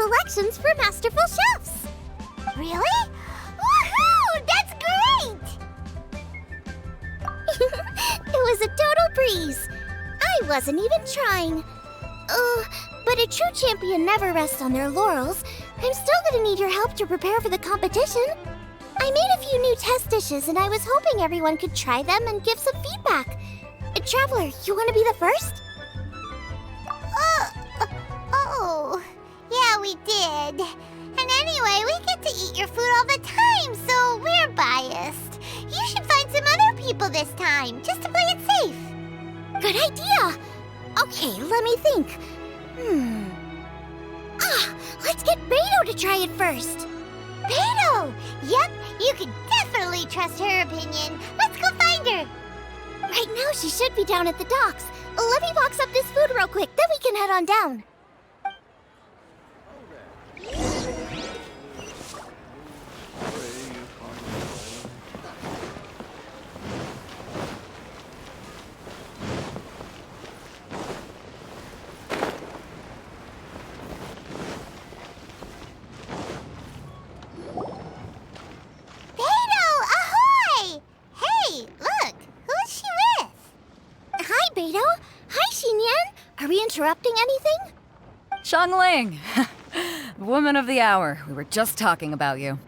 selections for Masterful chefs. Really? Woohoo! That's great! It was a total breeze. I wasn't even trying. But a true champion never rests on their laurels. I'm still gonna need your help to prepare for the competition. I made a few new test dishes, and I was hoping everyone could try them and give some feedback. Traveler, you want to be the first? Yeah, we did. And anyway, we get to eat your food all the time, so we're biased. You should find some other people this time, just to play it safe. Good idea. Okay, let me think. Let's get Beto to try it first. Beto! Yep, you can definitely trust her opinion. Let's go find her. Right now, she should be down at the docks. Let me box up this food real quick, then we can head on down. Interrupting anything? Xiangling! Woman of the hour. We were just talking about you.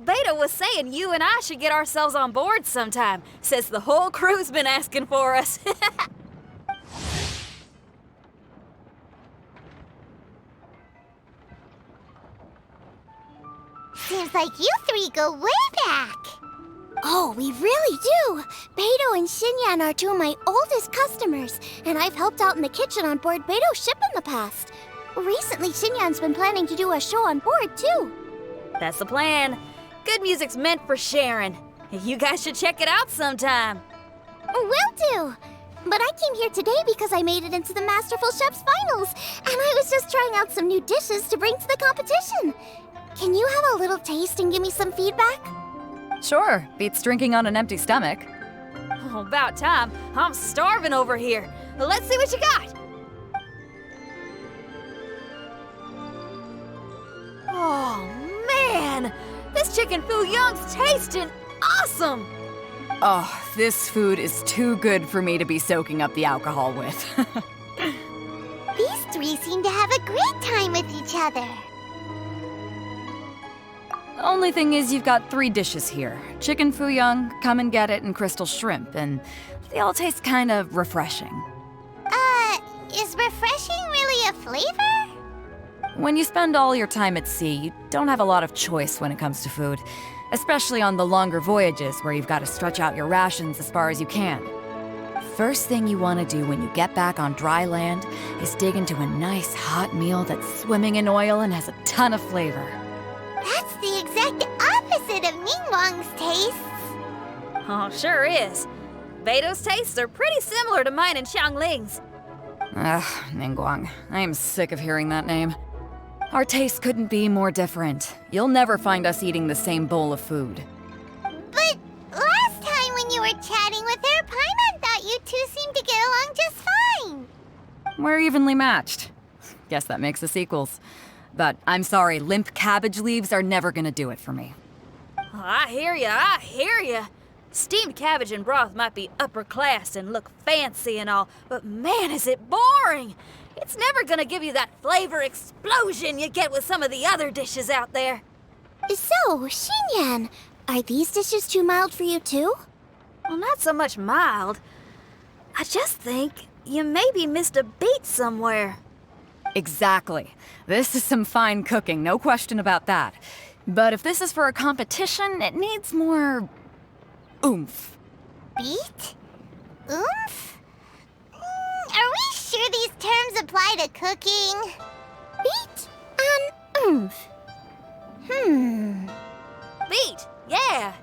Beta was saying you and I should get ourselves on board sometime. Says the whole crew's been asking for us. Seems like you three go way back. Oh, we really do! Beto and Xinyan are two of my oldest customers, and I've helped out in the kitchen on board Beto's ship in the past. Recently, Xinyan's been planning to do a show on board, too. That's the plan. Good music's meant for sharing. You guys should check it out sometime. Will do! But I came here today because I made it into the Masterful Chef's finals, and I was just trying out some new dishes to bring to the competition. Can you have a little taste and give me some feedback? Sure, beats drinking on an empty stomach. Oh, about time. I'm starving over here. Let's see what you got. Oh, man! This chicken fuyong's tasting awesome! Oh, this food is too good for me to be soaking up the alcohol with. These three seem to have a great time with each other. Only thing is you've got 3 dishes here. Chicken fuyong, come and get it, and crystal shrimp, and they all taste kind of refreshing. Is refreshing really a flavor? When you spend all your time at sea, you don't have a lot of choice when it comes to food, especially on the longer voyages where you've got to stretch out your rations as far as you can. First thing you want to do when you get back on dry land is dig into a nice hot meal that's swimming in oil and has a ton of flavor. That's the exact opposite of Ningguang's tastes. Oh, sure is. Beto's tastes are pretty similar to mine and Xiangling's. Ugh, Ningguang. I am sick of hearing that name. Our tastes couldn't be more different. You'll never find us eating the same bowl of food. But last time when you were chatting with her, Paimon thought you two seemed to get along just fine. We're evenly matched. Guess that makes us equals. But I'm sorry, limp cabbage leaves are never gonna do it for me. Oh, I hear ya. Steamed cabbage and broth might be upper class and look fancy and all, but man, is it boring! It's never gonna give you that flavor explosion you get with some of the other dishes out there. So, Xinyan, are these dishes too mild for you too? Well, not so much mild. I just think you maybe missed a beat somewhere. Exactly. This is some fine cooking, no question about that. But if this is for a competition, it needs more oomph. Beat? Oomph? Are we sure these terms apply to cooking? Beat and oomph. Beat, yeah.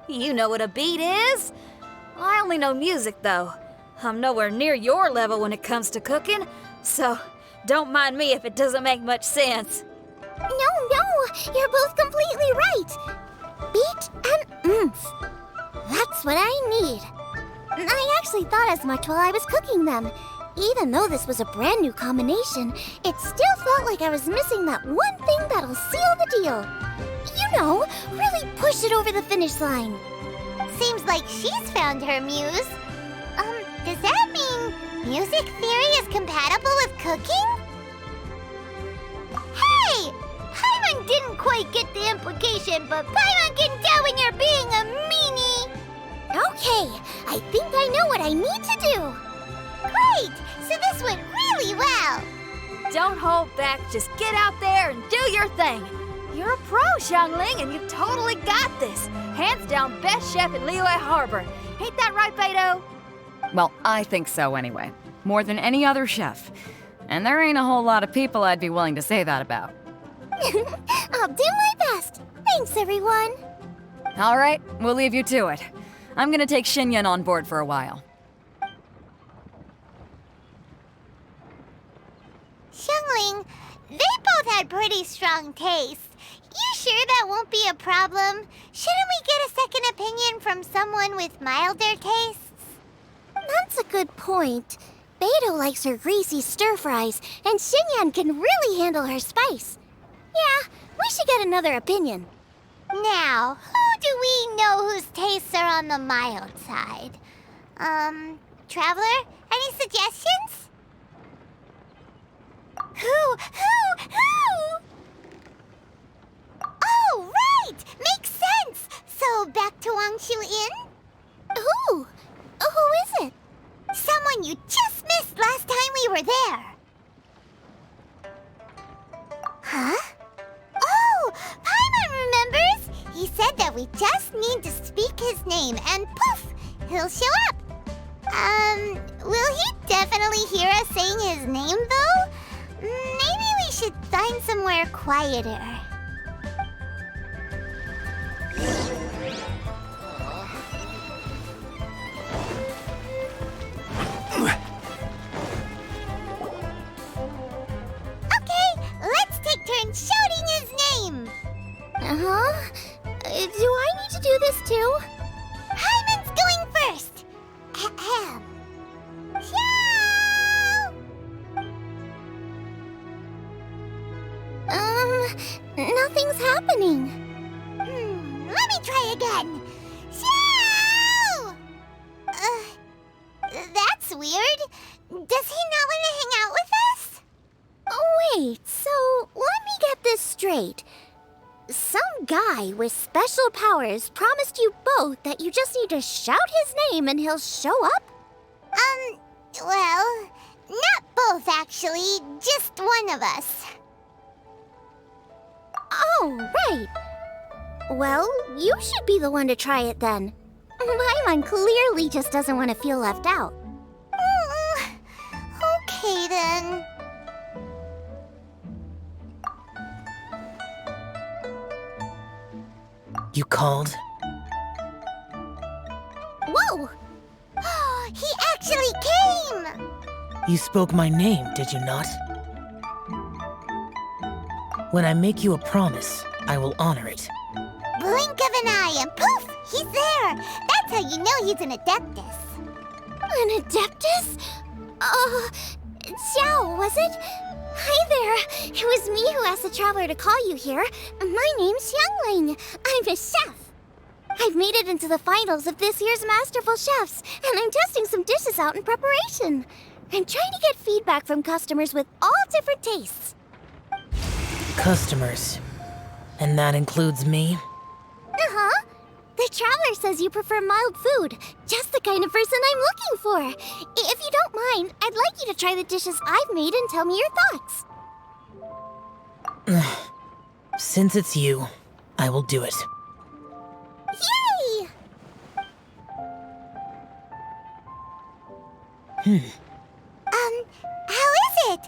You know what a beat is? I only know music, though. I'm nowhere near your level when it comes to cooking, so don't mind me if it doesn't make much sense. No, you're both completely right. Beat and oomph. That's what I need. I actually thought as much while I was cooking them. Even though this was a brand new combination, it still felt felt like I was missing that one thing that'll seal the deal. You know, really push it over the finish line. Seems like she's found her muse. Does that mean music theory is compatible with cooking? Hey! Paimon didn't quite get the implication, but Paimon can tell when you're being a meanie. Okay, I think I know what I need to do. Great! So this went really well. Don't hold back, just get out there and do your thing. You're a pro, Xiangling, and you totally got this. Hands down best chef in Liyue Harbor. Ain't that right, Beto? Well, I think so anyway. More than any other chef. And there ain't a whole lot of people I'd be willing to say that about. I'll do my best. Thanks, everyone. All right, we'll leave you to it. I'm gonna take Xinyan on board for a while. Xiangling, they both had pretty strong tastes. You sure that won't be a problem? Shouldn't we get a second opinion from someone with milder tastes? That's a good point. Beto likes her greasy stir-fries, and Xinyan can really handle her spice. Yeah, we should get another opinion. Now, who do we know whose tastes are on the mild side? Traveler, any suggestions? Who? Oh, right! Makes sense! So, back to Wangshu Inn? Who is it? Someone you just missed last time we were there. Huh? Oh, Paimon remembers! He said that we just need to speak his name and poof, he'll show up. Will he definitely hear us saying his name though? Maybe we should find somewhere quieter. Shouting his name! Uh-huh. Do I need to do this too? Hyman's going first! Ahem. Xiao! Nothing's happening. Let me try again. Xiao! That's weird. Does he not want to hang out with us? Oh, wait, so let me get this straight. Some guy with special powers promised you both that you just need to shout his name and he'll show up? Well, not both actually, just one of us. Oh, right. Well, you should be the one to try it then. Paimon clearly just doesn't want to feel left out. Okay then. You called? Whoa! He actually came! You spoke my name, did you not? When I make you a promise, I will honor it. Blink of an eye and poof! He's there! That's how you know he's an Adeptus. An Adeptus? Xiao, was it? Hi there! It was me who asked the Traveler to call you here. My name's Xiangling. I'm a chef. I've made it into the finals of this year's Masterful Chefs, and I'm testing some dishes out in preparation. I'm trying to get feedback from customers with all different tastes. Customers. And that includes me? Uh-huh. The Traveler says you prefer mild food. Just the kind of person I'm looking for. If you don't mind, I'd like you to try the dishes I've made and tell me your thoughts. Since it's you, I will do it. Yay! How is it?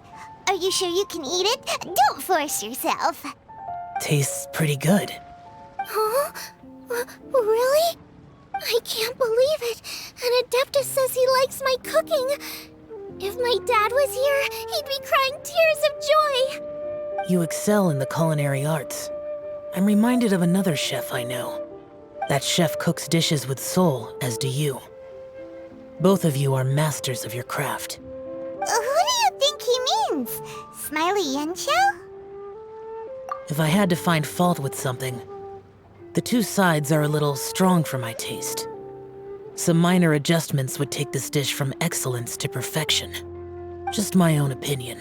Are you sure you can eat it? Don't force yourself. Tastes pretty good. Huh? Really? I can't believe it. An Adeptus says he likes my cooking. If my dad was here, he'd be crying tears of joy. You excel in the culinary arts. I'm reminded of another chef I know. That chef cooks dishes with soul, as do you. Both of you are masters of your craft. Who do you think he means? Smiley Yanxiao? If I had to find fault with something, the two sides are a little strong for my taste. Some minor adjustments would take this dish from excellence to perfection. Just my own opinion.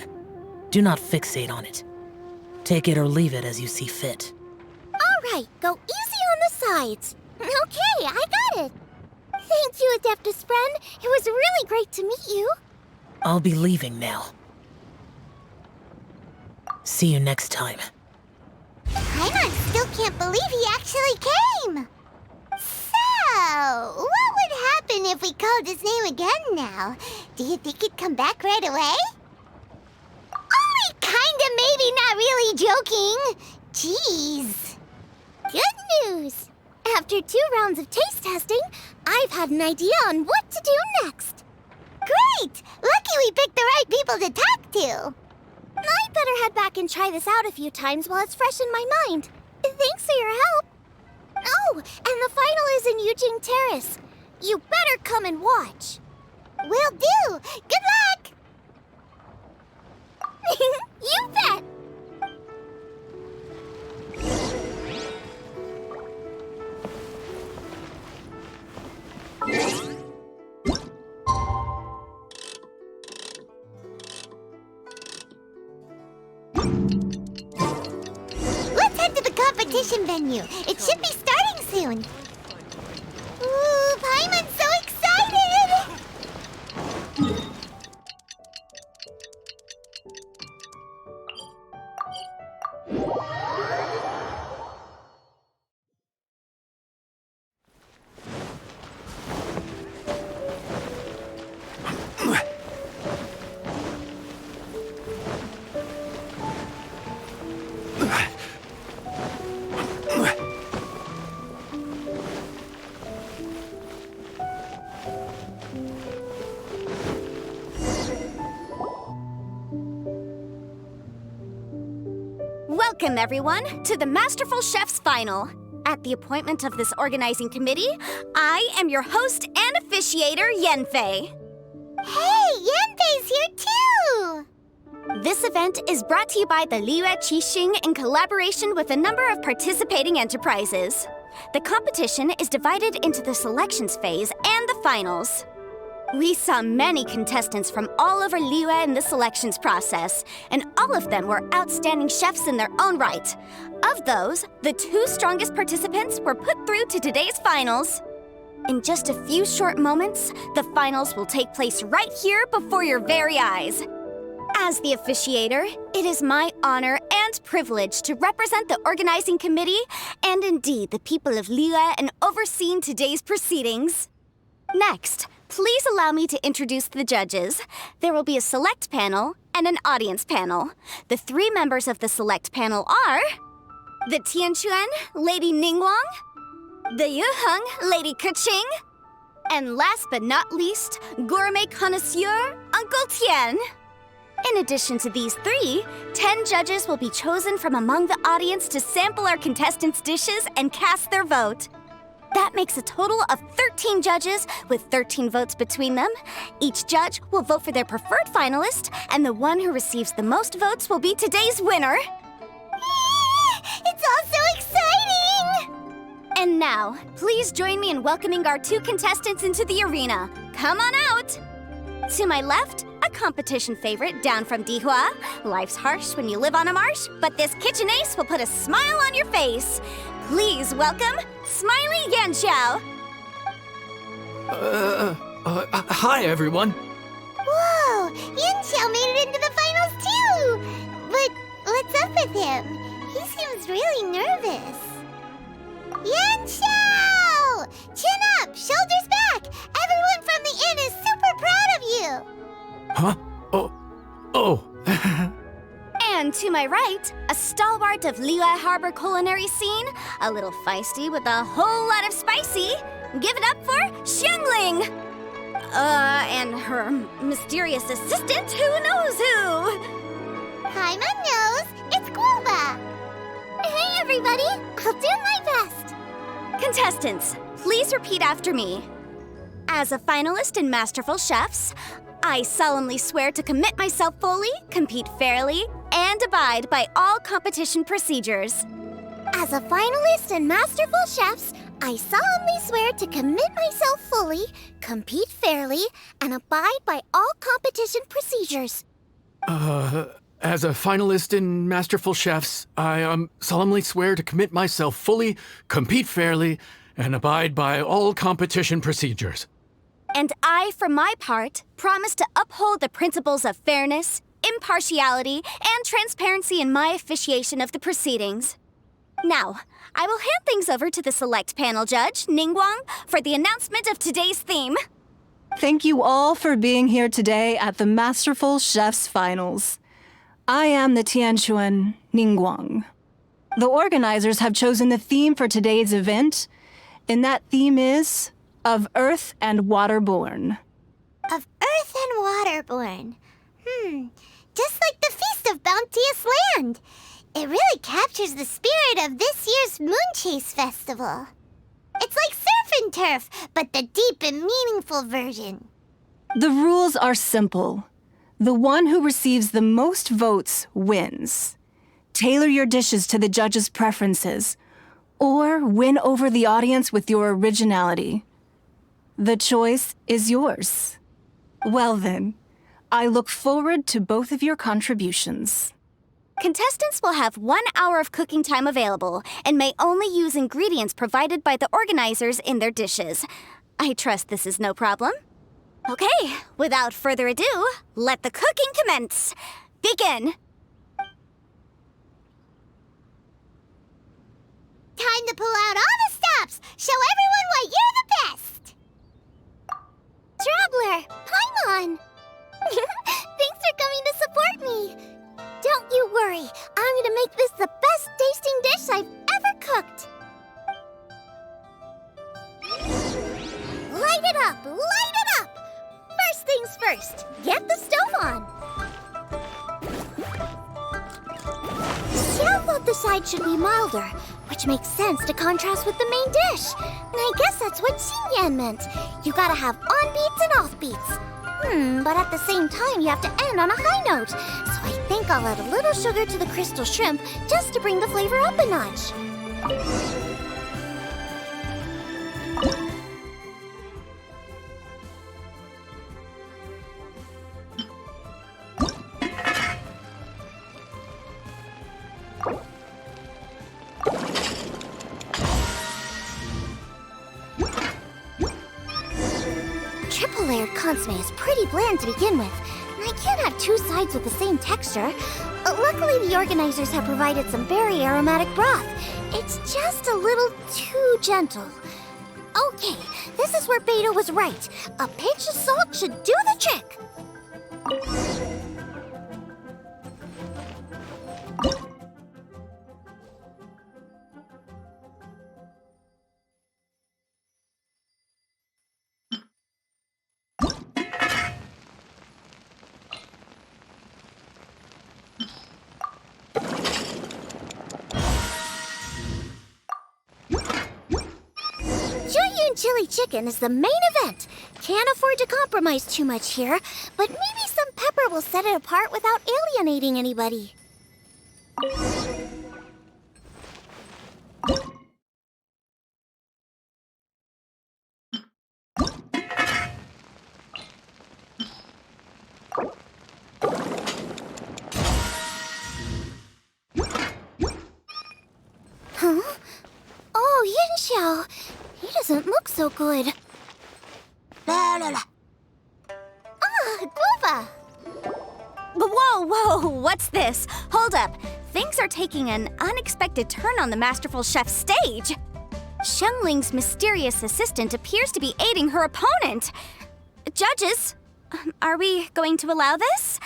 Do not fixate on it. Take it or leave it as you see fit. Alright, go easy on the sides. Okay, I got it. Thank you, Adeptus friend. It was really great to meet you. I'll be leaving now. See you next time. Paimon still can't believe he actually came. So, what would happen if we called his name again now? Do you think he'd come back right away? Only kinda, maybe, not really joking. Jeez. Good news. After 2 rounds of taste testing, I've had an idea on what to do next. Great! Lucky we picked the right people to talk to. I'd better head back and try this out a few times while it's fresh in my mind. Thanks for your help. Oh, and the final is in Yujing Terrace. You better come and watch. Will do. Good luck! You bet! Let's head to the competition venue. It should be starting soon. Ooh, Paimon's so excited! Welcome, everyone, to the Masterful Chef's Final. At the appointment of this organizing committee, I am your host and officiator, Yanfei. Hey, Yanfei's here too! This event is brought to you by the Liyue Keqing in collaboration with a number of participating enterprises. The competition is divided into the selections phase and the finals. We saw many contestants from all over Liyue in the selections process, and all of them were outstanding chefs in their own right. Of those, the 2 strongest participants were put through to today's finals. In just a few short moments, the finals will take place right here before your very eyes. As the officiator, it is my honor and privilege to represent the organizing committee and indeed the people of Liyue in overseeing today's proceedings. Next, please allow me to introduce the judges. There will be a select panel and an audience panel. The 3 members of the select panel are the Tianquan, Lady Ningguang, the Yuheng, Lady Keqing, and last but not least, gourmet connoisseur, Uncle Tian. In addition to these 3, 10 judges will be chosen from among the audience to sample our contestants' dishes and cast their vote. That makes a total of 13 judges with 13 votes between them. Each judge will vote for their preferred finalist, and the one who receives the most votes will be today's winner. It's all so exciting! And now, please join me in welcoming our 2 contestants into the arena. Come on out! To my left, a competition favorite down from Dihua. Life's harsh when you live on a marsh, but this kitchen ace will put a smile on your face. Please welcome Smiley Yanxiao. Hi, everyone. Whoa, Yanxiao made it into the finals too! But what's up with him? He seems really nervous. Yanxiao! Chin up, shoulders back! Everyone from the inn is super proud of you! Huh? Oh. And to my right, a stalwart of Liyue Harbor culinary scene, a little feisty with a whole lot of spicy. Give it up for Xiangling! And her mysterious assistant, who knows who? Paimon knows, it's Guoba! Hey everybody, I'll do my best! Contestants, please repeat after me. As a finalist in Masterful Chefs, I solemnly swear to commit myself fully, compete fairly, and abide by all competition procedures. As a finalist in Masterful Chefs, I solemnly swear to commit myself fully, compete fairly, and abide by all competition procedures. As a finalist in Masterful Chefs, I solemnly swear to commit myself fully, compete fairly, and abide by all competition procedures. And I, for my part, promise to uphold the principles of fairness, impartiality, and transparency in my officiation of the proceedings. Now, I will hand things over to the select panel judge, Ningguang, for the announcement of today's theme. Thank you all for being here today at the Masterful Chefs Finals. I am the Tianquan Ningguang. The organizers have chosen the theme for today's event, and that theme is of Earth and Waterborn. Of Earth and Waterborn. Just like the Feast of Bounteous Land. It really captures the spirit of this year's Moonchase festival. It's like surf and turf, but the deep and meaningful version. The rules are simple. The one who receives the most votes wins. Tailor your dishes to the judges' preferences, or win over the audience with your originality. The choice is yours. Well then, I look forward to both of your contributions. Contestants will have 1 hour of cooking time available and may only use ingredients provided by the organizers in their dishes. I trust this is no problem. Okay, without further ado, let the cooking commence. Begin! Time to pull out all the stops! Show everyone why you're the best! Traveler, Paimon! Thanks for coming to support me! Don't you worry, I'm gonna make this the best tasting dish I've ever cooked! Light it up! Light it up! First things first, get the stove on! Xiao thought the side should be milder, which makes sense to contrast with the main dish. And I guess that's what Xinyan meant. You gotta have on-beats and off-beats. But at the same time, you have to end on a high note. So I think I'll add a little sugar to the crystal shrimp just to bring the flavor up a notch. Triple-layered consomme is pretty bland to begin with, and I can't have two sides with the same texture. Luckily, the organizers have provided some very aromatic broth. It's just a little too gentle. Okay, this is where Beta was right. A pinch of salt should do the trick. Chili chicken is the main event. Can't afford to compromise too much here, but maybe some pepper will set it apart without alienating anybody. Huh? Oh, Yanxiao. He doesn't look so good. Ah, Guoba! Whoa, what's this? Hold up. Things are taking an unexpected turn on the Masterful Chef stage. Xiangling's mysterious assistant appears to be aiding her opponent. Judges, are we going to allow this?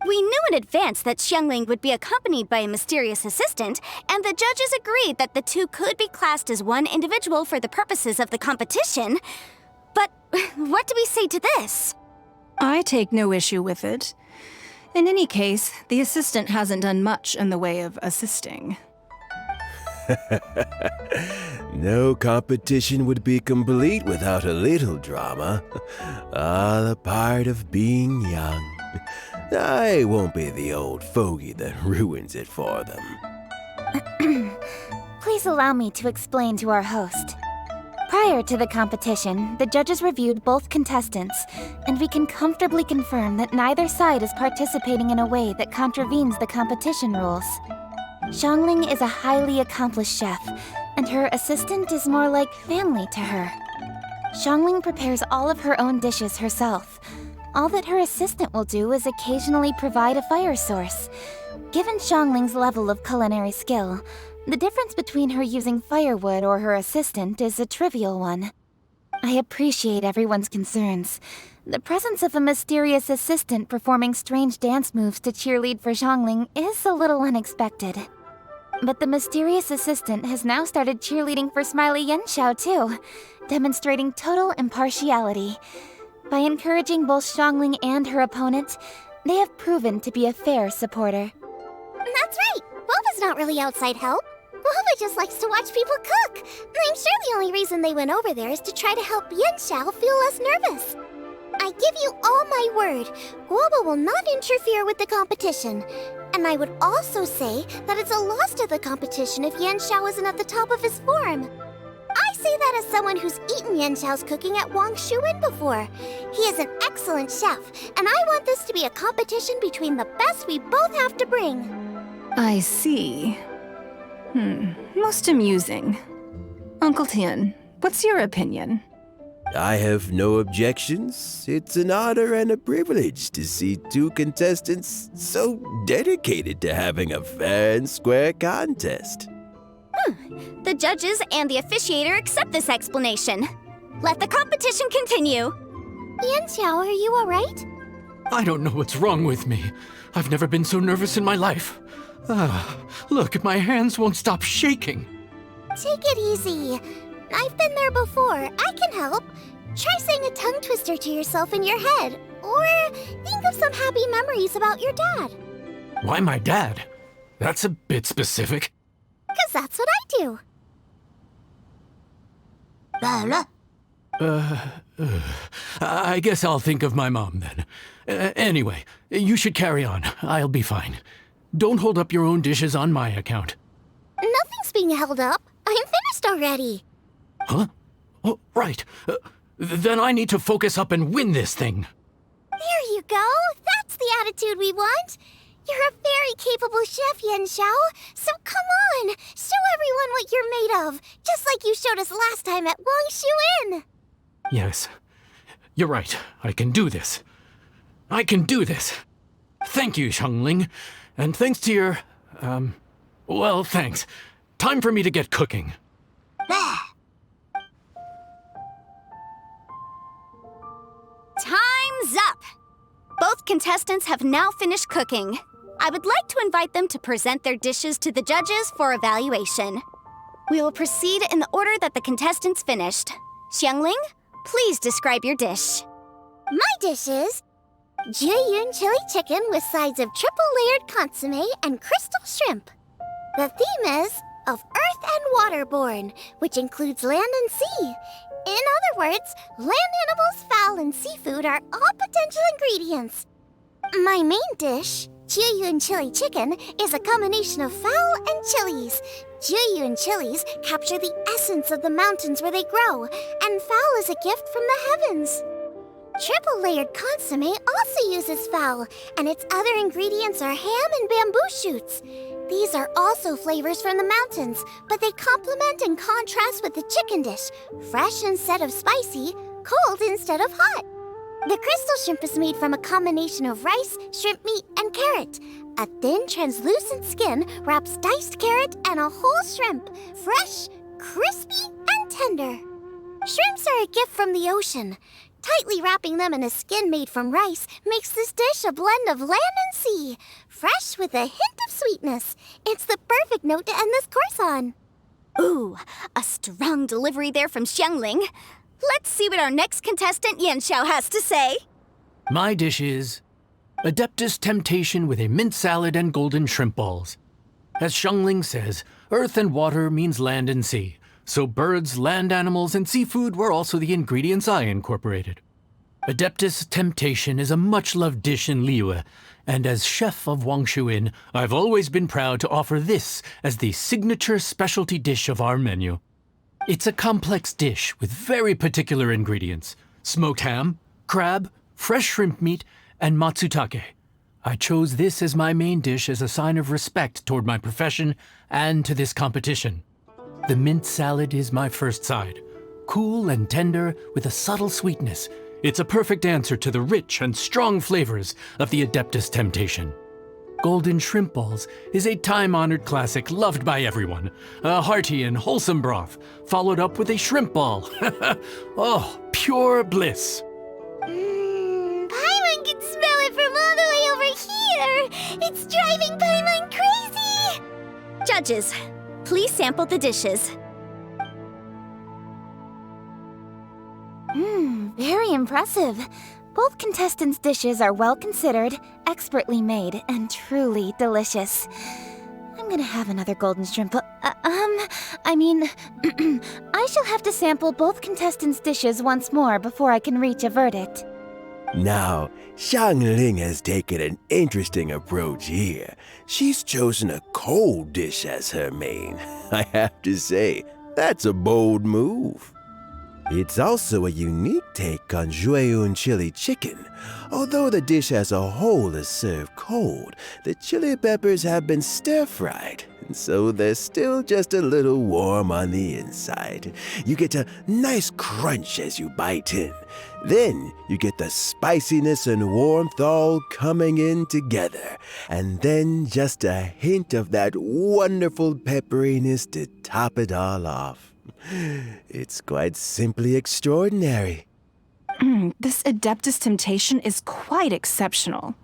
We knew in advance that Xiangling would be accompanied by a mysterious assistant, and the judges agreed that the two could be classed as one individual for the purposes of the competition. But what do we say to this? I take no issue with it. In any case, the assistant hasn't done much in the way of assisting. No competition would be complete without a little drama. All a part of being young. I won't be the old fogey that ruins it for them. Please allow me to explain to our host. Prior to the competition, the judges reviewed both contestants, and we can comfortably confirm that neither side is participating in a way that contravenes the competition rules. Xiangling is a highly accomplished chef, and her assistant is more like family to her. Xiangling prepares all of her own dishes herself. All that her assistant will do is occasionally provide a fire source. Given Xiangling's level of culinary skill, the difference between her using firewood or her assistant is a trivial one. I appreciate everyone's concerns. The presence of a mysterious assistant performing strange dance moves to cheerlead for Xiangling is a little unexpected. But the mysterious assistant has now started cheerleading for Smiley Yanxiao too, demonstrating total impartiality. By encouraging both Xiangling and her opponent, they have proven to be a fair supporter. That's right! Guoba's not really outside help. Guoba just likes to watch people cook. I'm sure the only reason they went over there is to try to help Yanxiao feel less nervous. I give you all my word, Guoba will not interfere with the competition. And I would also say that it's a loss to the competition if Yanxiao isn't at the top of his form. I say that as someone who's eaten Yanxiao's cooking at Wang Shuwen before. He is an excellent chef, and I want this to be a competition between the best we both have to bring. I see. Most amusing. Uncle Tian, what's your opinion? I have no objections. It's an honor and a privilege to see two contestants so dedicated to having a fair and square contest. The judges and the officiator accept this explanation. Let the competition continue. Yanxiao, are you alright? I don't know what's wrong with me. I've never been so nervous in my life. Look, my hands won't stop shaking. Take it easy. I've been there before. I can help. Try saying a tongue twister to yourself in your head. Or think of some happy memories about your dad. Why my dad? That's a bit specific. 'Cause that's what I do. I guess I'll think of my mom then. Anyway, you should carry on. I'll be fine. Don't hold up your own dishes on my account. Nothing's being held up. I'm finished already. Huh? Oh, right. Then I need to focus up and win this thing. There you go. That's the attitude we want. You're a very capable chef, Yanxiao. So come on, show everyone what you're made of, just like you showed us last time at Wang Shuwen. Yes, you're right. I can do this. I can do this. Thank you, Xiangling. And thanks to your, well, thanks. Time for me to get cooking. Time's up! Both contestants have now finished cooking. I would like to invite them to present their dishes to the judges for evaluation. We will proceed in the order that the contestants finished. Xiangling, please describe your dish. My dish is Jiyun chili chicken with sides of triple-layered consomme and crystal shrimp. The theme is of earth and waterborne, which includes land and sea. In other words, land animals, fowl, and seafood are all potential ingredients. My main dish, Jiyun chili chicken, is a combination of fowl and chilies. Jiyun chilies capture the essence of the mountains where they grow, and fowl is a gift from the heavens. Triple-layered consomme also uses fowl, and its other ingredients are ham and bamboo shoots. These are also flavors from the mountains, but they complement and contrast with the chicken dish, fresh instead of spicy, cold instead of hot. The crystal shrimp is made from a combination of rice, shrimp meat, and carrot. A thin, translucent skin wraps diced carrot and a whole shrimp, fresh, crispy, and tender. Shrimps are a gift from the ocean. Tightly wrapping them in a skin made from rice makes this dish a blend of land and sea, fresh with a hint of sweetness. It's the perfect note to end this course on. Ooh, a strong delivery there from Xiangling. Let's see what our next contestant Yanxiao has to say. My dish is Adeptus Temptation with a mint salad and golden shrimp balls. As Xiangling says, earth and water means land and sea. So birds, land animals, and seafood were also the ingredients I incorporated. Adeptus Temptation is a much-loved dish in Liyue, and as chef of Wangshuin, I've always been proud to offer this as the signature specialty dish of our menu. It's a complex dish with very particular ingredients: smoked ham, crab, fresh shrimp meat, and matsutake. I chose this as my main dish as a sign of respect toward my profession and to this competition. The mint salad is my first side. Cool and tender with a subtle sweetness, it's a perfect answer to the rich and strong flavors of the Adeptus Temptation. Golden shrimp balls is a time-honored classic loved by everyone. A hearty and wholesome broth, followed up with a shrimp ball. Oh, pure bliss. Paimon can smell it from all the way over here! It's driving Paimon crazy! Judges, please sample the dishes. Very impressive. Both contestants' dishes are well considered, expertly made, and truly delicious. I'm gonna have another golden shrimp. I shall have to sample both contestants' dishes once more before I can reach a verdict. Now, Xiangling has taken an interesting approach here. She's chosen a cold dish as her main. I have to say, that's a bold move. It's also a unique take on Jueyun chili chicken. Although the dish as a whole is served cold, the chili peppers have been stir-fried, and so they're still just a little warm on the inside. You get a nice crunch as you bite in. Then you get the spiciness and warmth all coming in together, and then just a hint of that wonderful pepperiness to top it all off. It's quite simply extraordinary. This Adeptus Temptation is quite exceptional.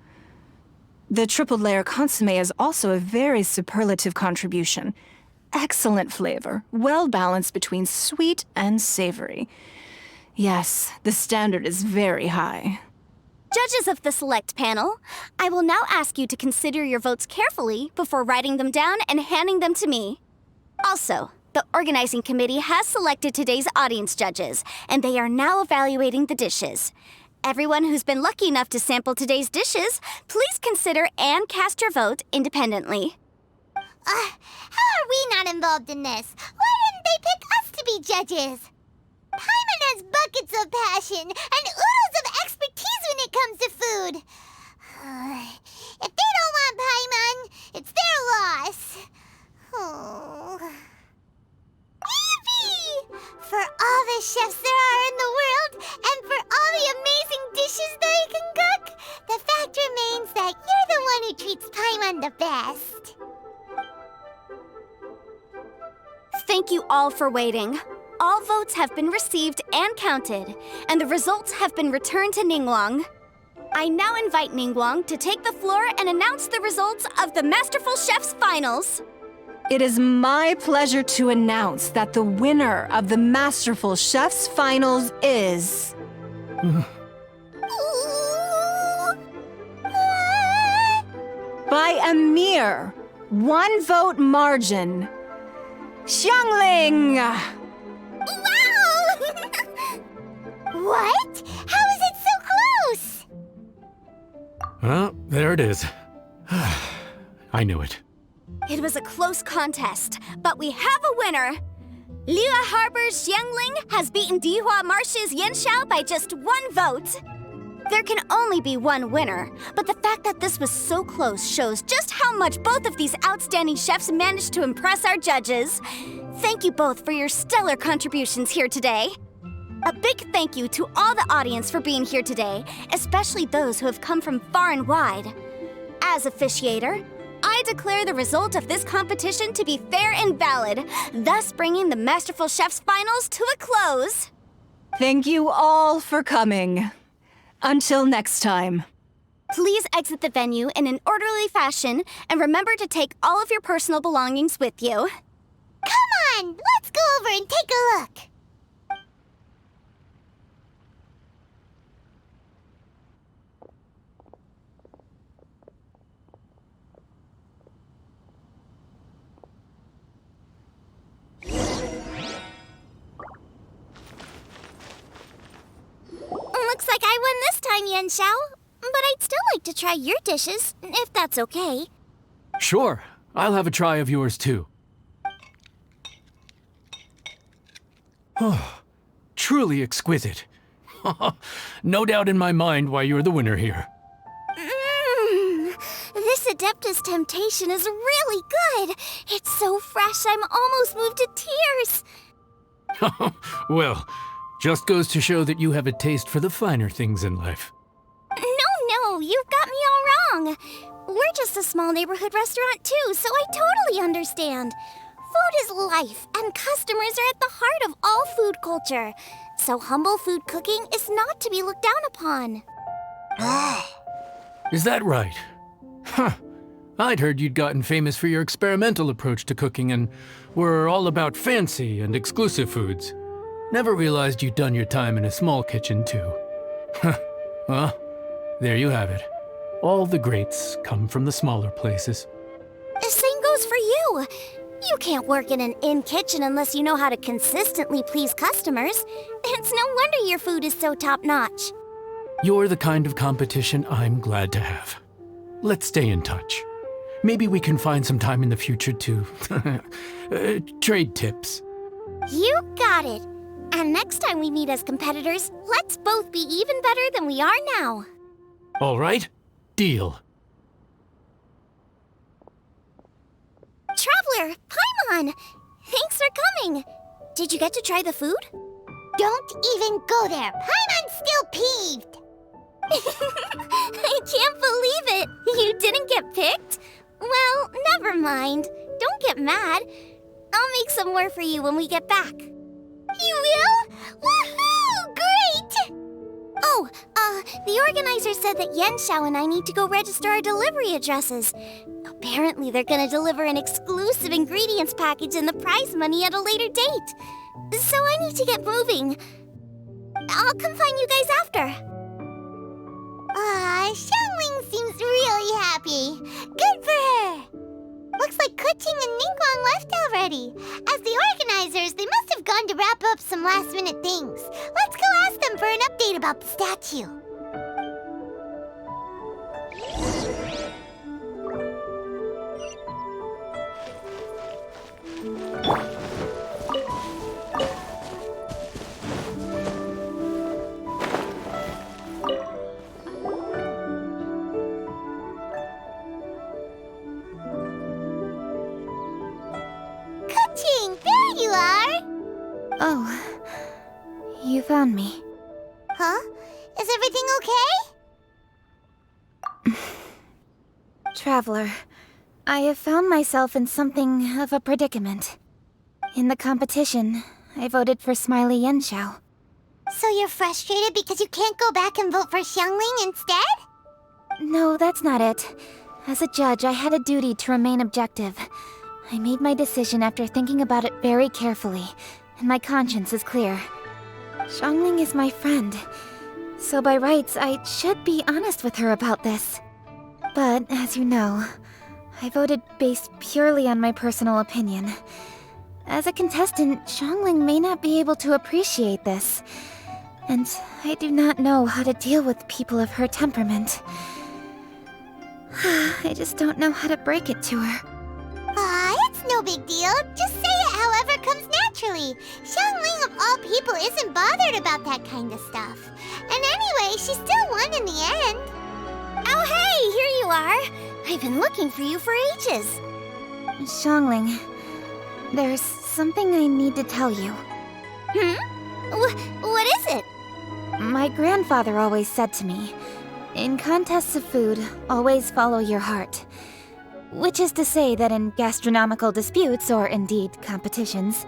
The triple layer consomme is also a very superlative contribution. Excellent flavor, well balanced between sweet and savory. Yes, the standard is very high. Judges of the select panel, I will now ask you to consider your votes carefully before writing them down and handing them to me. Also, the organizing committee has selected today's audience judges, and they are now evaluating the dishes. Everyone who's been lucky enough to sample today's dishes, please consider and cast your vote independently. How are we not involved in this? Why didn't they pick us to be judges? Paimon has buckets of passion and oodles of expertise when it comes to food. If they don't want Paimon, it's their loss. Oh. Yippee! For all the chefs there are in the world, and for all the amazing dishes they can cook, the fact remains that you're the one who treats Paimon the best. Thank you all for waiting. All votes have been received and counted, and the results have been returned to Ningguang. I now invite Ningguang to take the floor and announce the results of the Masterful Chef's Finals. It is my pleasure to announce that the winner of the Masterful Chef's Finals is... by a mere 1 vote margin, Xiangling! Wow! What? How is it so close? Well, there it is. I knew it. It was a close contest, but we have a winner. Liyue Harbor's Xiangling has beaten Dihua Marsh's Yanxiao by just 1 vote. There can only be one winner, but the fact that this was so close shows just how much both of these outstanding chefs managed to impress our judges. Thank you both for your stellar contributions here today. A big thank you to all the audience for being here today, especially those who have come from far and wide. As officiator, I declare the result of this competition to be fair and valid, thus bringing the Masterful Chef's Finals to a close. Thank you all for coming. Until next time. Please exit the venue in an orderly fashion, and remember to take all of your personal belongings with you. Come on, let's go over and take a look. Looks like I won this time, Yanxiao. But I'd still like to try your dishes, if that's okay. Sure, I'll have a try of yours too. Oh, truly exquisite. No doubt in my mind why you're the winner here. This Adeptus Temptation is really good. It's so fresh, I'm almost moved to tears. Well, just goes to show that you have a taste for the finer things in life. No, you've got me all wrong. We're just a small neighborhood restaurant too, so I totally understand. Food is life, and customers are at the heart of all food culture. So humble food cooking is not to be looked down upon. Is that right? Huh. I'd heard you'd gotten famous for your experimental approach to cooking and were all about fancy and exclusive foods. Never realized you'd done your time in a small kitchen too. Well, there you have it. All the greats come from the smaller places. The same goes for you. You can't work in an inn kitchen unless you know how to consistently please customers. It's no wonder your food is so top-notch. You're the kind of competition I'm glad to have. Let's stay in touch. Maybe we can find some time in the future to trade tips. You got it. And next time we meet as competitors, let's both be even better than we are now. All right, deal. Traveler, Paimon! Thanks for coming. Did you get to try the food? Don't even go there. Paimon's still peeved. I can't believe it. You didn't get picked? Well, never mind. Don't get mad. I'll make some more for you when we get back. You will? Woohoo! Great! Oh, the organizer said that Yanxiao and I need to go register our delivery addresses. Apparently, they're gonna deliver an exclusive ingredients package and the prize money at a later date. So I need to get moving. I'll come find you guys after. Xiangling seems really happy. Good for her. Looks like Keqing and Ningguang left already. As the organizers, they must have gone to wrap up some last-minute things. Let's go ask them for an update about the statue. There you are! Oh, you found me. Huh? Is everything okay? Traveler, I have found myself in something of a predicament. In the competition, I voted for Smiley Yanxiao. So you're frustrated because you can't go back and vote for Xiangling instead? No, that's not it. As a judge, I had a duty to remain objective. I made my decision after thinking about it very carefully, and my conscience is clear. Xiangling is my friend, so by rights, I should be honest with her about this. But, as you know, I voted based purely on my personal opinion. As a contestant, Xiangling may not be able to appreciate this, and I do not know how to deal with people of her temperament. I just don't know how to break it to her. It's no big deal. Just say it however comes naturally. Xiangling of all people isn't bothered about that kind of stuff. And anyway, she still won in the end. Oh, hey, here you are. I've been looking for you for ages. Xiangling, there's something I need to tell you. What is it? My grandfather always said to me, in contests of food, always follow your heart. Which is to say that in gastronomical disputes, or indeed competitions,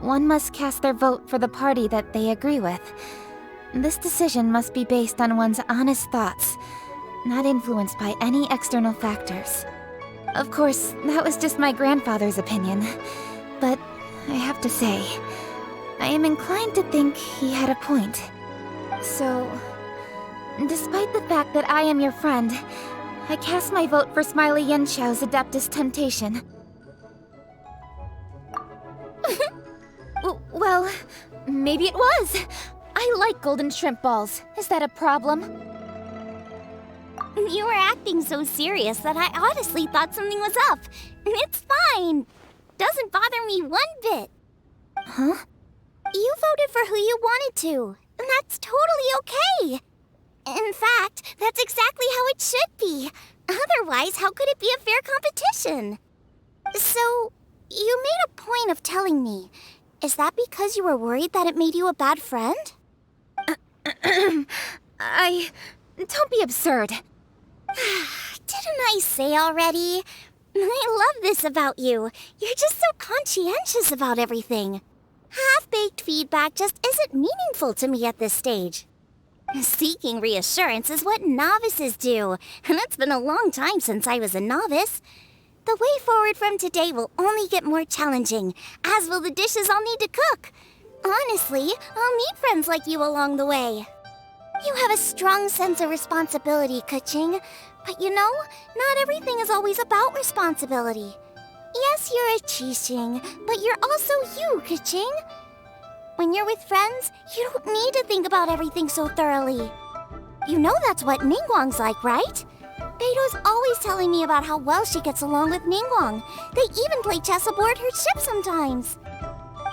one must cast their vote for the party that they agree with. This decision must be based on one's honest thoughts, not influenced by any external factors. Of course, that was just my grandfather's opinion, but I have to say, I am inclined to think he had a point. So, despite the fact that I am your friend, I cast my vote for Smiley Yanxiao's Adeptus Temptation. Well, maybe it was. I like golden shrimp balls. Is that a problem? You were acting so serious that I honestly thought something was up. It's fine. Doesn't bother me one bit. Huh? You voted for who you wanted to, and that's totally okay. In fact, that's exactly how it should be. Otherwise, how could it be a fair competition? So, you made a point of telling me. Is that because you were worried that it made you a bad friend? Don't be absurd. Didn't I say already? I love this about you. You're just so conscientious about everything. Half-baked feedback just isn't meaningful to me at this stage. Seeking reassurance is what novices do, and it's been a long time since I was a novice. The way forward from today will only get more challenging, as will the dishes I'll need to cook. Honestly, I'll meet friends like you along the way. You have a strong sense of responsibility, Keqing. But you know, not everything is always about responsibility. Yes, you're a Qixing, but you're also you, Keqing. When you're with friends, you don't need to think about everything so thoroughly. You know that's what Ningguang's like, right? Beto's always telling me about how well she gets along with Ningguang. They even play chess aboard her ship sometimes.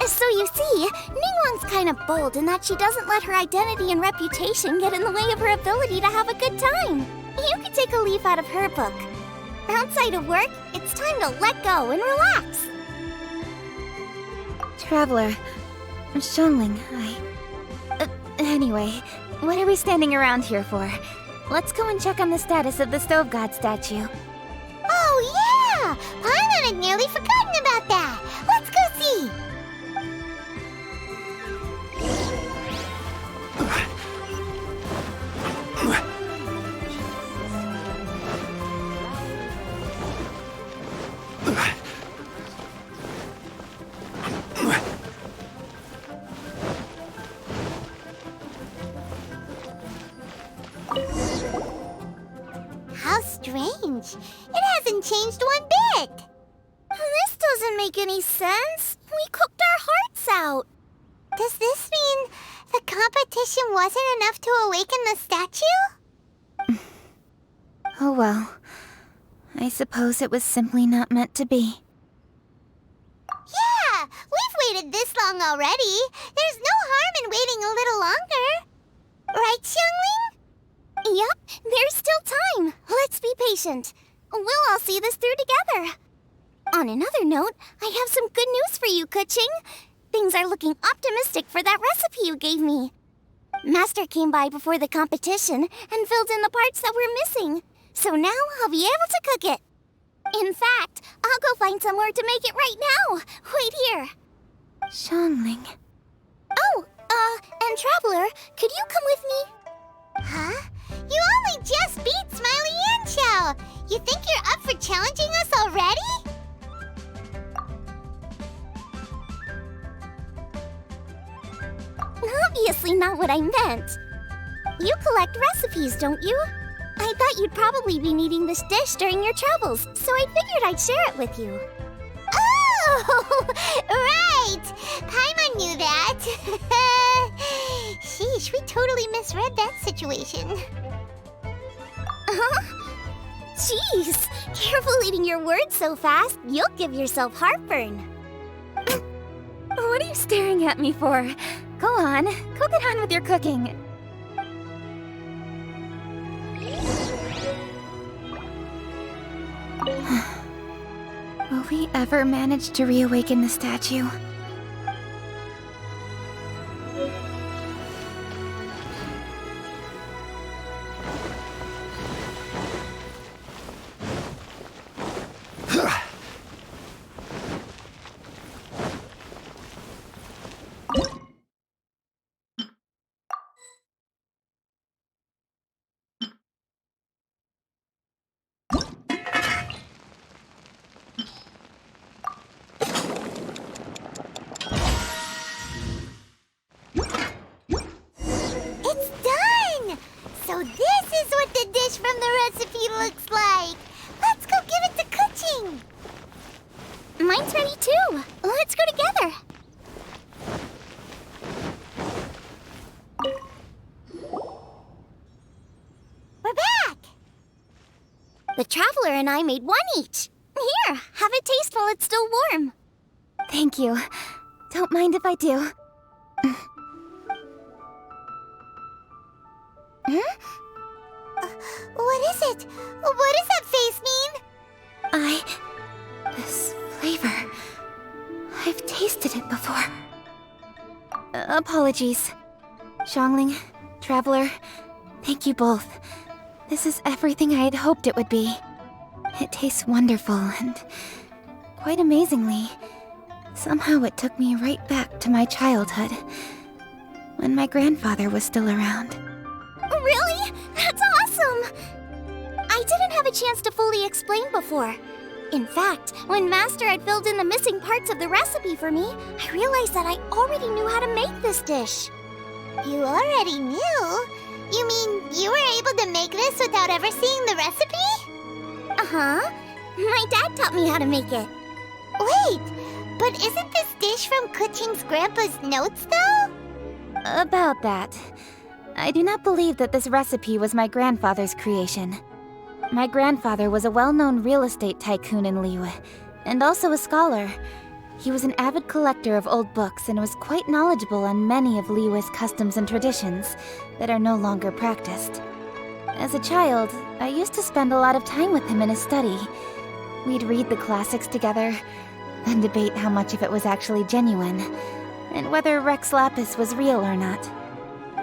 So you see, Ningguang's kind of bold in that she doesn't let her identity and reputation get in the way of her ability to have a good time. You could take a leaf out of her book. Outside of work, it's time to let go and relax. Traveler, Xiangling, anyway, what are we standing around here for? Let's go and check on the status of the Stove God statue. Oh yeah! Paimon had nearly forgotten about that. Let's go see. How strange. It hasn't changed one bit. This doesn't make any sense. We cooked our hearts out. Does this mean the competition wasn't enough to awaken the statue? Oh well. I suppose it was simply not meant to be. Yeah, we've waited this long already. There's no harm in waiting a little longer. Right, Xiangling? Yep, there's still time. Let's be patient. We'll all see this through together. On another note, I have some good news for you, Keqing. Things are looking optimistic for that recipe you gave me. Master came by before the competition and filled in the parts that were missing. So now I'll be able to cook it. In fact, I'll go find somewhere to make it right now. Wait here. Xiangling. Oh, and Traveler, could you come with me? Huh? You only just beat Smiley Yanxiao. You think you're up for challenging us already? Obviously not what I meant. You collect recipes, don't you? I thought you'd probably be needing this dish during your travels, so I figured I'd share it with you. Oh, right! Paimon knew that. Sheesh, we totally misread that situation. Huh? Jeez, careful eating your words so fast, you'll give yourself heartburn. What are you staring at me for? Go on, go get on with your cooking. Will we ever manage to reawaken the statue? The Traveler and I made one each. Here, have it taste while it's still warm. Thank you. Don't mind if I do. What is it? What does that face mean? This flavor. I've tasted it before. Apologies. Xiangling, Traveler, thank you both. This is everything I had hoped it would be. It tastes wonderful and, quite amazingly, somehow it took me right back to my childhood, when my grandfather was still around. Really? That's awesome! I didn't have a chance to fully explain before. In fact, when Master had filled in the missing parts of the recipe for me, I realized that I already knew how to make this dish. You already knew? You mean you were able to make this without ever seeing the recipe? Uh-huh. My dad taught me how to make it. Wait, but isn't this dish from Keqing's grandpa's notes, though? About that, I do not believe that this recipe was my grandfather's creation. My grandfather was a well-known real estate tycoon in Liyue, and also a scholar. He was an avid collector of old books and was quite knowledgeable on many of Liyue's customs and traditions that are no longer practiced. As a child, I used to spend a lot of time with him in his study. We'd read the classics together, and debate how much of it was actually genuine, and whether Rex Lapis was real or not.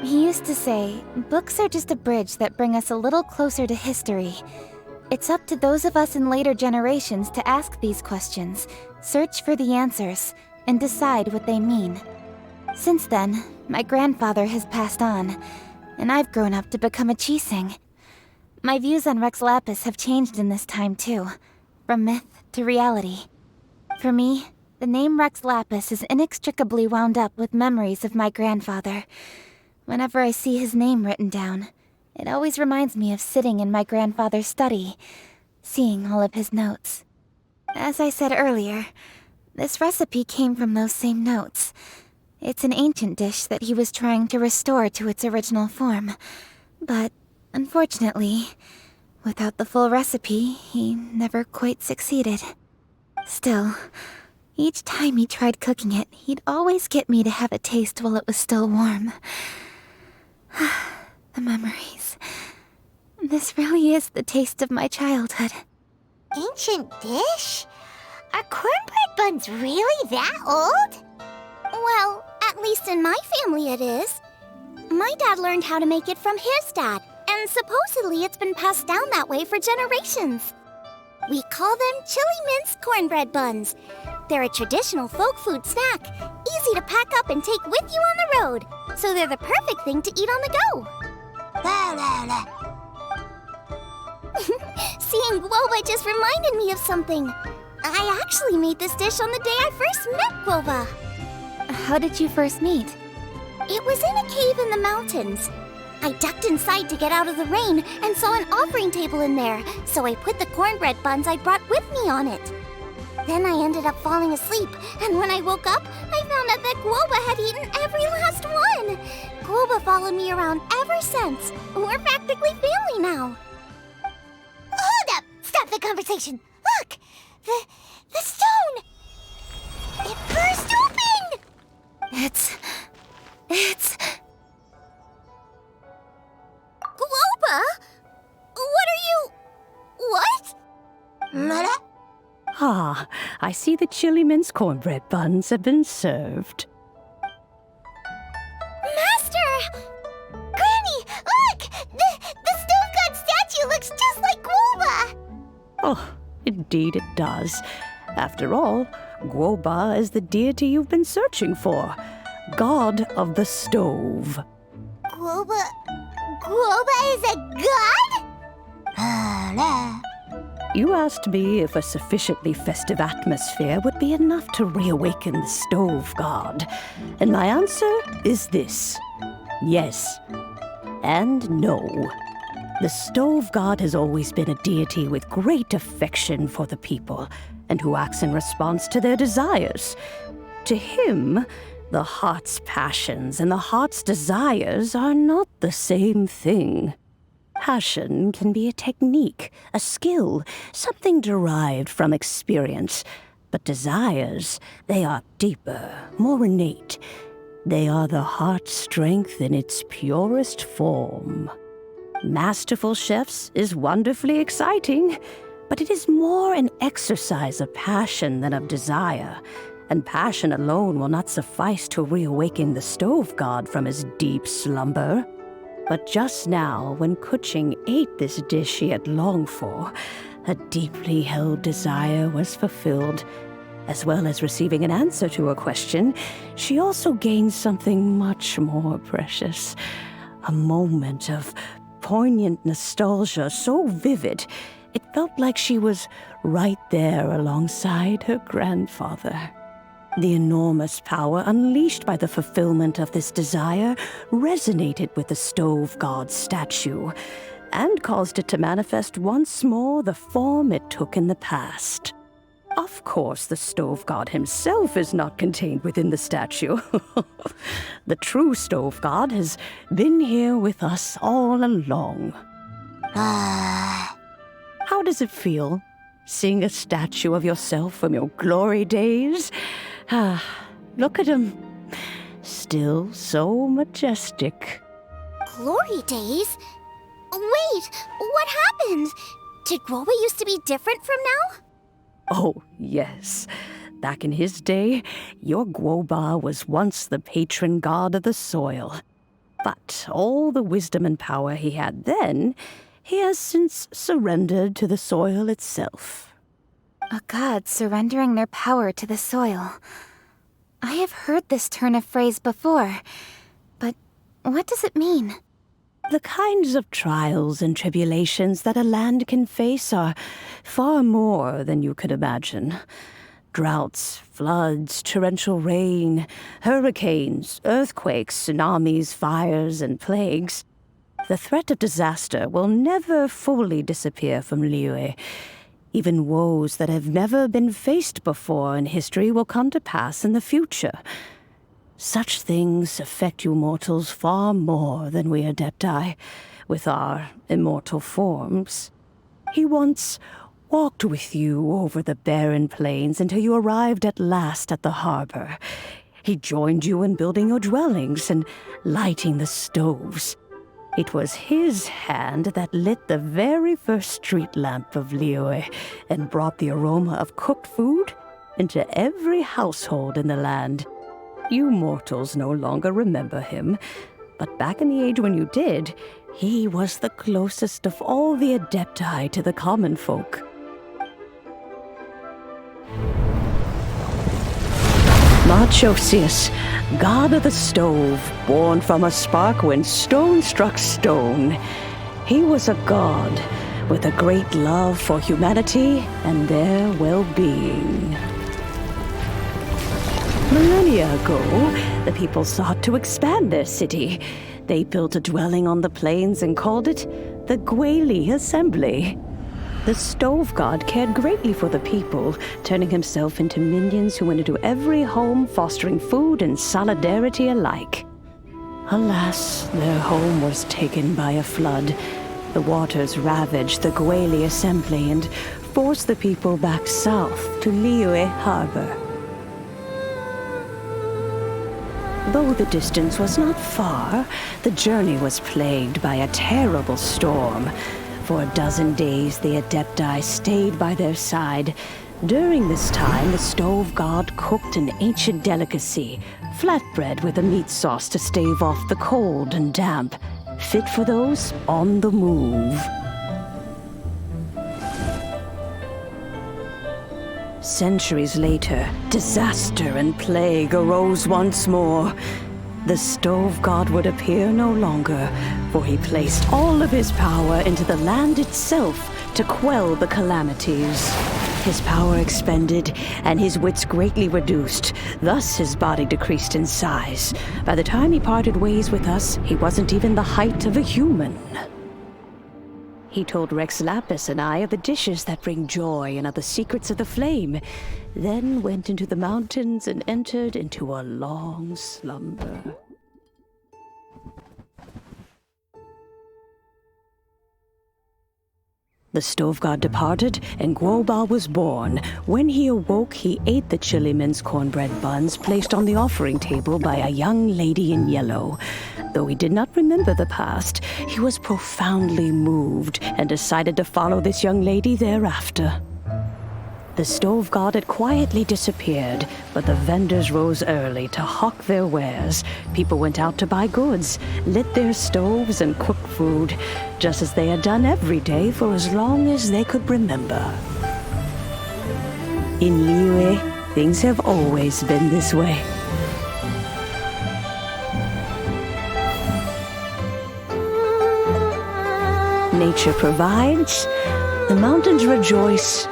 He used to say, books are just a bridge that bring us a little closer to history. It's up to those of us in later generations to ask these questions, search for the answers, and decide what they mean. Since then, my grandfather has passed on, and I've grown up to become a Keqing. My views on Rex Lapis have changed in this time too, from myth to reality. For me, the name Rex Lapis is inextricably wound up with memories of my grandfather. Whenever I see his name written down, it always reminds me of sitting in my grandfather's study, seeing all of his notes. As I said earlier, this recipe came from those same notes. It's an ancient dish that he was trying to restore to its original form. But, unfortunately, without the full recipe, he never quite succeeded. Still, each time he tried cooking it, he'd always get me to have a taste while it was still warm. The memories. This really is the taste of my childhood. Ancient dish? Are cornbread buns really that old? Well, at least in my family it is. My dad learned how to make it from his dad, and supposedly it's been passed down that way for generations. We call them chili mince cornbread buns. They're a traditional folk food snack, easy to pack up and take with you on the road, so they're the perfect thing to eat on the go. Seeing Guoba just reminded me of something. I actually made this dish on the day I first met Guoba. How did you first meet? It was in a cave in the mountains. I ducked inside to get out of the rain and saw an offering table in there, so I put the cornbread buns I brought with me on it. Then I ended up falling asleep, and when I woke up, I found out that Guoba had eaten every last one. Guoba followed me around ever since. We're practically family now. Hold up! Stop the conversation! Look! The stone! It burst open! It's... Guoba? What are you... What? Mother? Ah, I see the chili mince cornbread buns have been served. Master! Granny, look! The stone god statue looks just like Guoba! Oh, indeed it does. After all, Guoba is the deity you've been searching for. God of the stove. Guoba is a god? You asked me if a sufficiently festive atmosphere would be enough to reawaken the stove god. And my answer is this. Yes. And no. The stove god has always been a deity with great affection for the people, and who acts in response to their desires. To him, the heart's passions and the heart's desires are not the same thing. Passion can be a technique, a skill, something derived from experience. But desires, they are deeper, more innate. They are the heart's strength in its purest form. Masterful chefs is wonderfully exciting, but it is more an exercise of passion than of desire. And passion alone will not suffice to reawaken the stove god from his deep slumber. But just now, when Keqing ate this dish she had longed for, a deeply held desire was fulfilled. As well as receiving an answer to her question, she also gained something much more precious. A moment of poignant nostalgia so vivid, it felt like she was right there alongside her grandfather. The enormous power unleashed by the fulfillment of this desire resonated with the stove god's statue and caused it to manifest once more the form it took in the past. Of course, the stove god himself is not contained within the statue. The true stove god has been here with us all along. How does it feel, seeing a statue of yourself from your glory days? Look at him. Still so majestic. Glory days? Wait, what happened? Did Guoba used to be different from now? Oh, yes. Back in his day, your Guoba was once the patron god of the soil. But all the wisdom and power he had then, he has since surrendered to the soil itself. A god surrendering their power to the soil. I have heard this turn of phrase before, but what does it mean? The kinds of trials and tribulations that a land can face are far more than you could imagine. Droughts, floods, torrential rain, hurricanes, earthquakes, tsunamis, fires, and plagues. The threat of disaster will never fully disappear from Liyue. Even woes that have never been faced before in history will come to pass in the future. Such things affect you mortals far more than we Adepti, with our immortal forms. He once walked with you over the barren plains until you arrived at last at the harbor. He joined you in building your dwellings and lighting the stoves. It was his hand that lit the very first street lamp of Liyue and brought the aroma of cooked food into every household in the land. You mortals no longer remember him, but back in the age when you did, he was the closest of all the Adepti to the common folk. Moonchase, god of the stove, born from a spark when stone struck stone. He was a god with a great love for humanity and their well-being. Millennia ago, the people sought to expand their city. They built a dwelling on the plains and called it the Gueli Assembly. The stove god cared greatly for the people, turning himself into minions who went into every home, fostering food and solidarity alike. Alas, their home was taken by a flood. The waters ravaged the Gueli Assembly and forced the people back south to Liyue Harbor. Though the distance was not far, the journey was plagued by a terrible storm. For a dozen days, the Adepti stayed by their side. During this time, the stove god cooked an ancient delicacy, flatbread with a meat sauce to stave off the cold and damp, fit for those on the move. Centuries later, disaster and plague arose once more. The stove god would appear no longer, for he placed all of his power into the land itself to quell the calamities. His power expended, and his wits greatly reduced. Thus his body decreased in size. By the time he parted ways with us, he wasn't even the height of a human. He told Rex Lapis and I of the dishes that bring joy and of the secrets of the flame, then went into the mountains and entered into a long slumber. The stove god departed, and Guoba was born. When he awoke, he ate the chili mince cornbread buns placed on the offering table by a young lady in yellow. Though he did not remember the past, he was profoundly moved and decided to follow this young lady thereafter. The stove god had quietly disappeared, but the vendors rose early to hawk their wares. People went out to buy goods, lit their stoves, and cook food, just as they had done every day for as long as they could remember. In Liyue, things have always been this way. Nature provides, the mountains rejoice.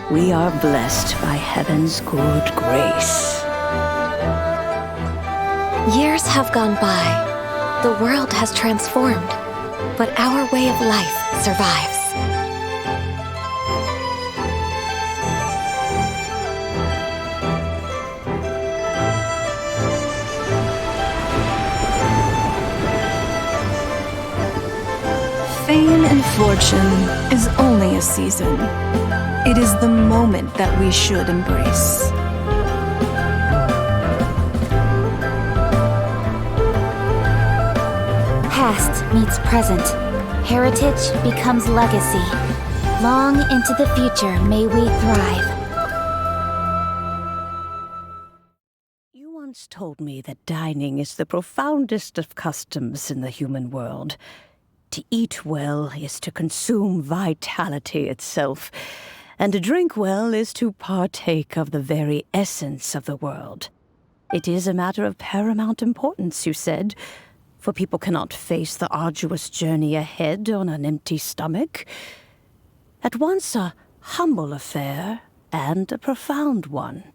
We are blessed by heaven's good grace. Years have gone by. The world has transformed, but our way of life survives. Fame and fortune is only a season. It is the moment that we should embrace. Past meets present. Heritage becomes legacy. Long into the future may we thrive. You once told me that dining is the profoundest of customs in the human world. To eat well is to consume vitality itself, and to drink well is to partake of the very essence of the world. It is a matter of paramount importance, you said, for people cannot face the arduous journey ahead on an empty stomach. At once a humble affair and a profound one.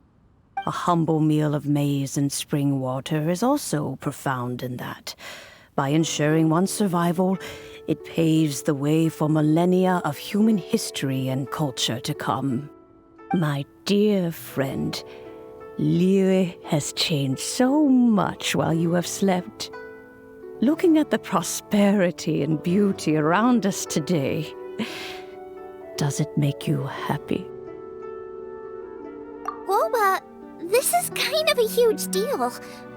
A humble meal of maize and spring water is also profound in that. By ensuring one's survival, it paves the way for millennia of human history and culture to come. My dear friend, Liyue has changed so much while you have slept. Looking at the prosperity and beauty around us today, does it make you happy? Guoba, this is kind of a huge deal.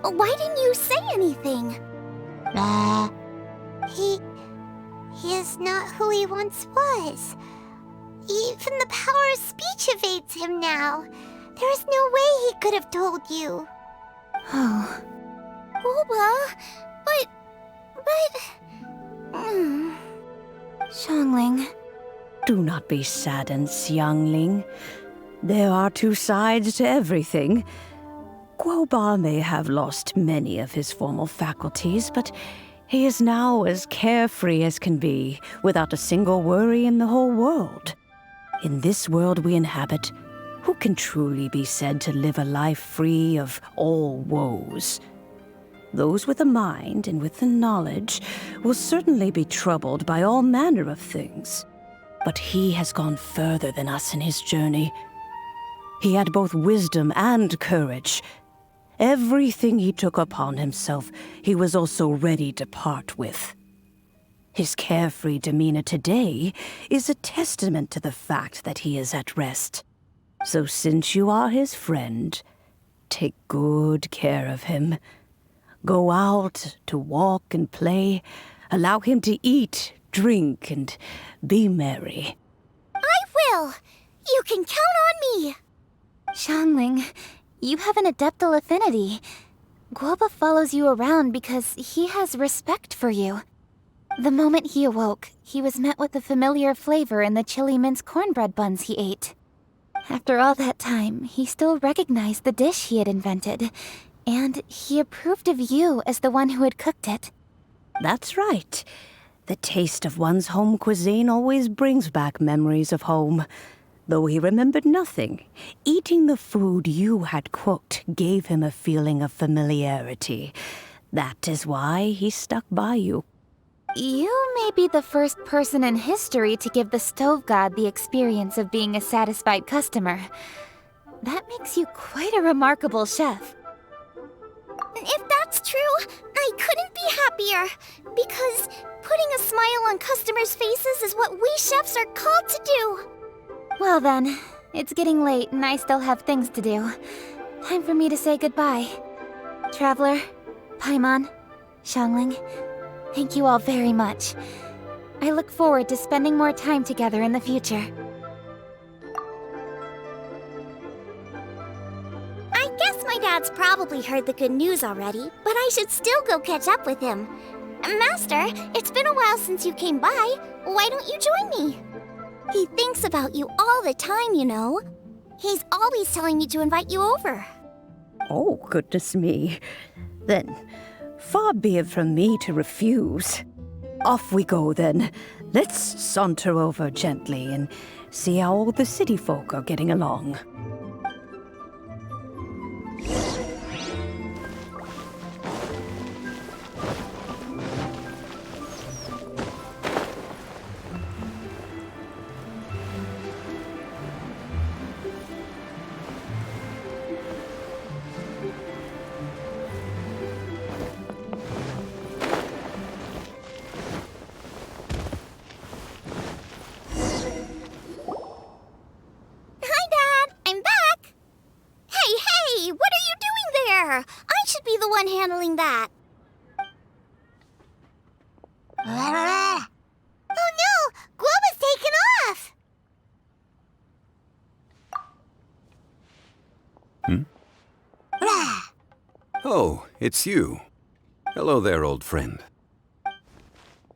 Why didn't you say anything? He is not who he once was. Even the power of speech evades him now. There is no way he could have told you. Oh. Guoba, but... Xiangling. Do not be saddened, Xiangling. There are two sides to everything. Guoba may have lost many of his formal faculties, but he is now as carefree as can be, without a single worry in the whole world. In this world we inhabit, who can truly be said to live a life free of all woes? Those with a mind and with the knowledge will certainly be troubled by all manner of things. But he has gone further than us in his journey. He had both wisdom and courage. Everything he took upon himself, he was also ready to part with. His carefree demeanor today is a testament to the fact that he is at rest. So since you are his friend, take good care of him. Go out to walk and play. Allow him to eat, drink, and be merry. I will! You can count on me! Xiangling, you have an adeptal affinity. Guoba follows you around because he has respect for you. The moment he awoke, he was met with the familiar flavor in the chili mince cornbread buns he ate. After all that time, he still recognized the dish he had invented, and he approved of you as the one who had cooked it. That's right. The taste of one's home cuisine always brings back memories of home. Though he remembered nothing, eating the food you had cooked gave him a feeling of familiarity. That is why he stuck by you. You may be the first person in history to give the stove god the experience of being a satisfied customer. That makes you quite a remarkable chef. If that's true, I couldn't be happier. Because putting a smile on customers' faces is what we chefs are called to do. Well then, it's getting late and I still have things to do. Time for me to say goodbye. Traveler, Paimon, Xiangling, thank you all very much. I look forward to spending more time together in the future. I guess my dad's probably heard the good news already, but I should still go catch up with him. Master, it's been a while since you came by. Why don't you join me? He thinks about you all the time, you know. He's always telling me to invite you over. Oh, goodness me. Then, far be it from me to refuse. Off we go, then. Let's saunter over gently and see how all the city folk are getting along. I should be the one handling that. Oh no! Guoba's taken off! Oh, it's you. Hello there, old friend.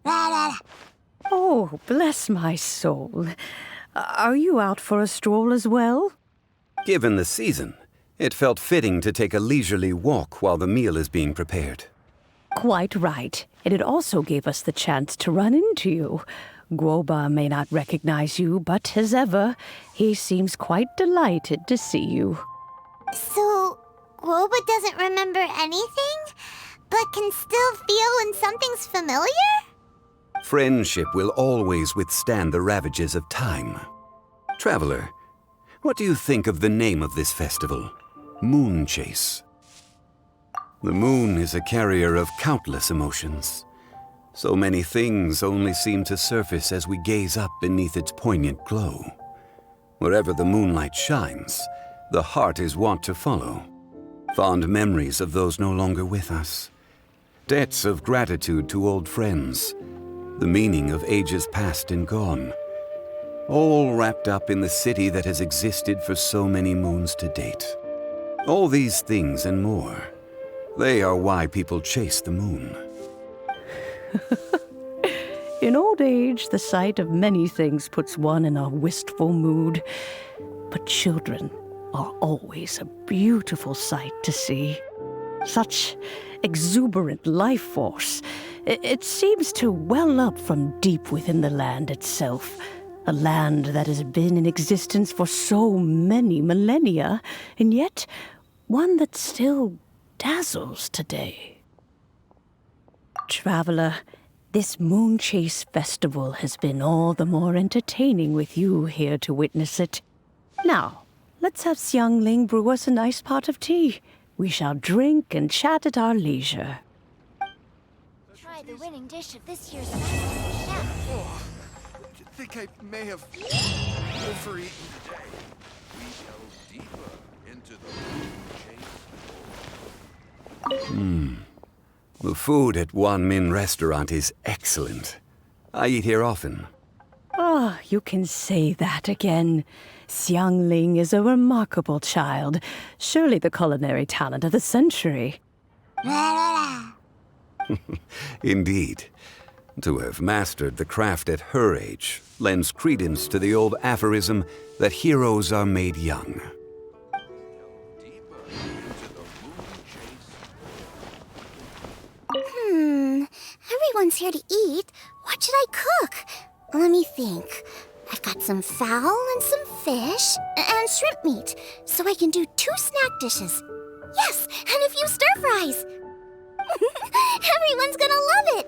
Oh, bless my soul. Are you out for a stroll as well? Given the season, it felt fitting to take a leisurely walk while the meal is being prepared. Quite right. And it also gave us the chance to run into you. Guoba may not recognize you, but as ever, he seems quite delighted to see you. So, Guoba doesn't remember anything, but can still feel when something's familiar? Friendship will always withstand the ravages of time. Traveler, what do you think of the name of this festival? Moonchase. The moon is a carrier of countless emotions. So many things only seem to surface as we gaze up beneath its poignant glow. Wherever the moonlight shines, the heart is wont to follow. Fond memories of those no longer with us. Debts of gratitude to old friends. The meaning of ages past and gone. All wrapped up in the city that has existed for so many moons to date. All these things and more. They are why people chase the moon. In old age, the sight of many things puts one in a wistful mood. But children are always a beautiful sight to see. Such exuberant life force. It seems to well up from deep within the land itself. A land that has been in existence for so many millennia, and yet one that still dazzles today. Traveler, this Moonchase festival has been all the more entertaining with you here to witness it. Now, let's have Xiangling brew us a nice pot of tea. We shall drink and chat at our leisure. Try the winning dish of this year's Masterful chef. Oh, I think I may have overeaten today. We delve deeper into the Moonchase. The food at Wan Min restaurant is excellent. I eat here often. Ah, you can say that again. Xiangling is a remarkable child. Surely the culinary talent of the century. Indeed. To have mastered the craft at her age lends credence to the old aphorism that heroes are made young. Everyone's here to eat. What should I cook? Let me think. I've got some fowl and some fish and shrimp meat, so I can do 2 snack dishes. Yes, and a few stir fries. Everyone's gonna love it.